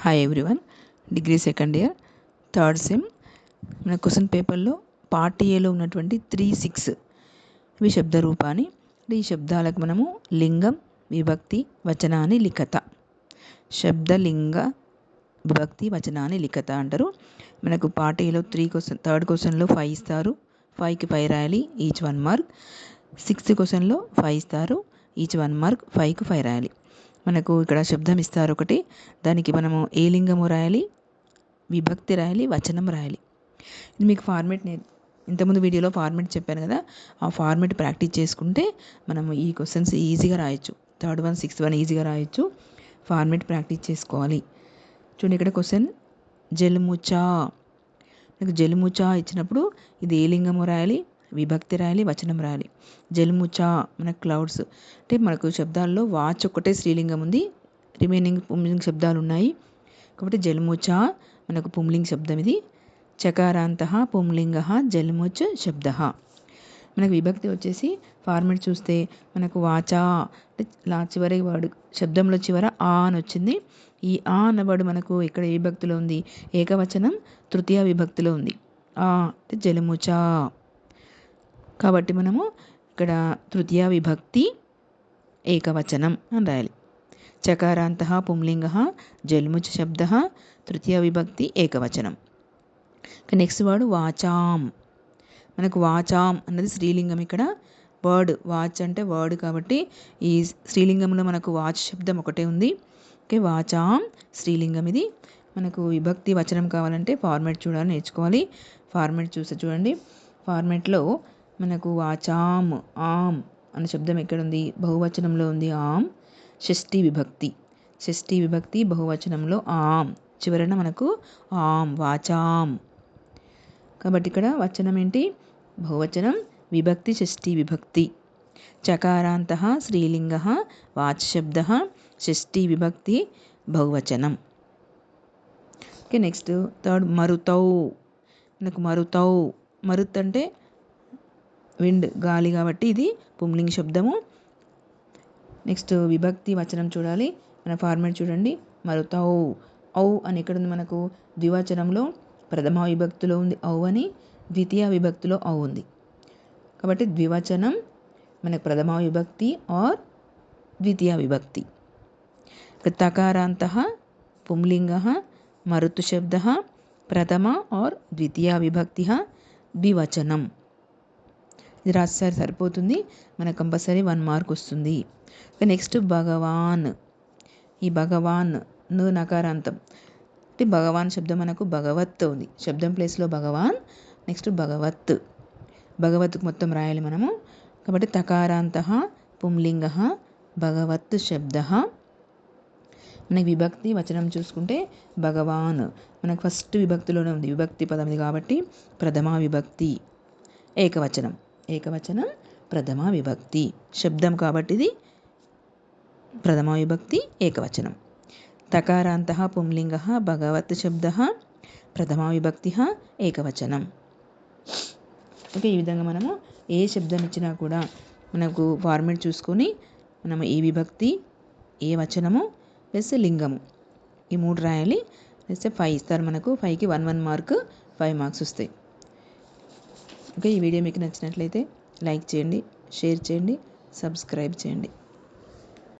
Hi everyone, degree second year third sem. మన question పేపర్లో part ఏలో ఉన్నటువంటి 3, 6 ఇవి శబ్ద రూపాన్ని. ఈ శబ్దాలకు మనము లింగం, విభక్తి, వచనాన్ని లిఖత, శబ్దలింగ విభక్తి, వచనాన్ని లిఖత అంటారు. మనకు పార్ట్ ఏలో థర్డ్ క్వశ్చన్లో 5 ఇస్తారు, 5కి 5 రాయాలి, ఈచ్ 1 మార్క్. 6th క్వశ్చన్లో 5 ఇస్తారు, ఈచ్ 1 మార్క్, 5కి 5 రాయాలి. మనకు ఇక్కడ శబ్దం ఇస్తారు ఒకటి, దానికి మనము ఏ లింగము రాయాలి, విభక్తి రాయాలి, వచనం రాయాలి. ఇది మీకు ఫార్మేట్ ఇంతకుముందు వీడియోలో ఫార్మేట్ చెప్పాను కదా, ఆ ఫార్మేట్ ప్రాక్టీస్ చేసుకుంటే మనము ఈ క్వశ్చన్స్ ఈజీగా రాయొచ్చు. థర్డ్ 1, 6th 1 ఈజీగా రాయొచ్చు. ఫార్మేట్ ప్రాక్టీస్ చేసుకోవాలి. చూడండి, ఇక్కడ క్వశ్చన్ జలుముచా. మనకు జలుముచా ఇచ్చినప్పుడు ఇది ఏ లింగము రాయాలి, విభక్తి రాయాలి, వచనం రాయాలి. జలుముచా మనకు క్లౌడ్స్ అంటే మనకు శబ్దాల్లో వాచ్ ఒక్కటే స్త్రీలింగం ఉంది, రిమైనింగ్ పుంలింగ శబ్దాలు ఉన్నాయి. కాబట్టి జలుముచా మనకు పుంలింగ శబ్దం ఇది. చకారాంతః పుంలింగ జలుముచ్ శబ్ద. మనకు విభక్తి వచ్చేసి ఫార్మేట్ చూస్తే మనకు వాచా చివరి వర్డ్ శబ్దంలో చివర ఆ అని వచ్చింది. ఈ ఆ అన్న వర్డ్ మనకు ఇక్కడ ఏ విభక్తిలో ఉంది, ఏకవచనం తృతీయ విభక్తిలో ఉంది. ఆ అంటే జలుముచా. కాబట్టి మనము ఇక్కడ తృతీయ విభక్తి ఏకవచనం అని రాయాలి. చకారాంతః పుంలింగ జల్ముచ్ శబ్ద, తృతీయ విభక్తి ఏకవచనం. నెక్స్ట్ వర్డ్ వాచాం. మనకు వాచాం అన్నది స్త్రీలింగం. ఇక్కడ వర్డ్ వాచ్ అంటే వర్డ్ కాబట్టి ఈ స్త్రీలింగంలో మనకు వాచ్ శబ్దం ఒకటే ఉంది. ఓకే, వాచాం స్త్రీలింగం ఇది. మనకు విభక్తి వచనం కావాలంటే ఫార్మేట్ చూడాలి, నేర్చుకోవాలి. ఫార్మేట్ చూస్తే చూడండి, ఫార్మేట్లో మనకు వాచాం ఆం అనే శబ్దం ఎక్కడ ఉంది, బహువచనంలో ఉంది ఆం. షష్ఠీ విభక్తి, షష్ఠీ విభక్తి బహువచనంలో ఆం, చివరన మనకు ఆం వాచాం. కాబట్టి ఇక్కడ వచనం ఏంటి, బహువచనం, విభక్తి షష్ఠీ విభక్తి. చకారాంతః స్త్రీలింగ వాచ్ శబ్ద, షష్ఠీ విభక్తి బహువచనం. ఓకే, నెక్స్ట్ థర్డ్ మరుతౌ. మనకు మరుతౌ, మరుత్ అంటే విండ్ గాలి కాబట్టి ఇది పుంలింగ శబ్దము. నెక్స్ట్ విభక్తి వచనం చూడాలి. మన ఫార్మేట్ చూడండి, మరుతౌ. ఔ అని ఎక్కడ ఉంది, మనకు ద్వివచనంలో ప్రథమ విభక్తిలో ఉంది ఔ అని, ద్వితీయ విభక్తిలో ఔ ఉంది. కాబట్టి ద్వివచనం మనకు ప్రథమ విభక్తి ఆర్ ద్వితీయ విభక్తి. తకారాంతః పుంలింగ మరుతు శబ్ద, ప్రథమ ఆర్ ద్వితీయ విభక్తి ద్వివచనం. ఇది రాస్తారు సరిపోతుంది, మనకు కంపల్సరీ 1 మార్క్ వస్తుంది. నెక్స్ట్ భగవాన్. ఈ భగవాన్ నకారాంతం అంటే భగవాన్ శబ్దం మనకు భగవత్ ఉంది, శబ్దం ప్లేస్లో భగవాన్. నెక్స్ట్ భగవత్, భగవత్కు మొత్తం రాయాలి మనము. కాబట్టి తకారాంతః పుంలింగ భగవత్ శబ్ద. మనకి విభక్తి వచనం చూసుకుంటే భగవాన్ మనకు ఫస్ట్ విభక్తిలోనే ఉంది, విభక్తి పదం ఇది కాబట్టి ప్రథమ విభక్తి ఏకవచనం, ఏకవచనం ప్రథమ విభక్తి. శబ్దం కాబట్టి ఇది ప్రథమ విభక్తి ఏకవచనం. తకారాంతః పుంలింగ భగవత్ శబ్ద, ప్రథమ విభక్తి ఏకవచనం. ఓకే, ఈ విధంగా మనము ఏ శబ్దం ఇచ్చినా కూడా మనకు ఫార్మేట్ చూసుకొని మనము ఏ విభక్తి, ఏ వచనము ప్లస్ లింగము ఈ 3 రాయాలి. ప్లస్ 5 ఇస్తారు మనకు, 5కి 1 మార్క్, 5 మార్క్స్ వస్తాయి. ఓకే, ఈ వీడియో మీకు నచ్చినట్లయితే లైక్ చేయండి, షేర్ చేయండి, సబ్స్క్రైబ్ చేయండి.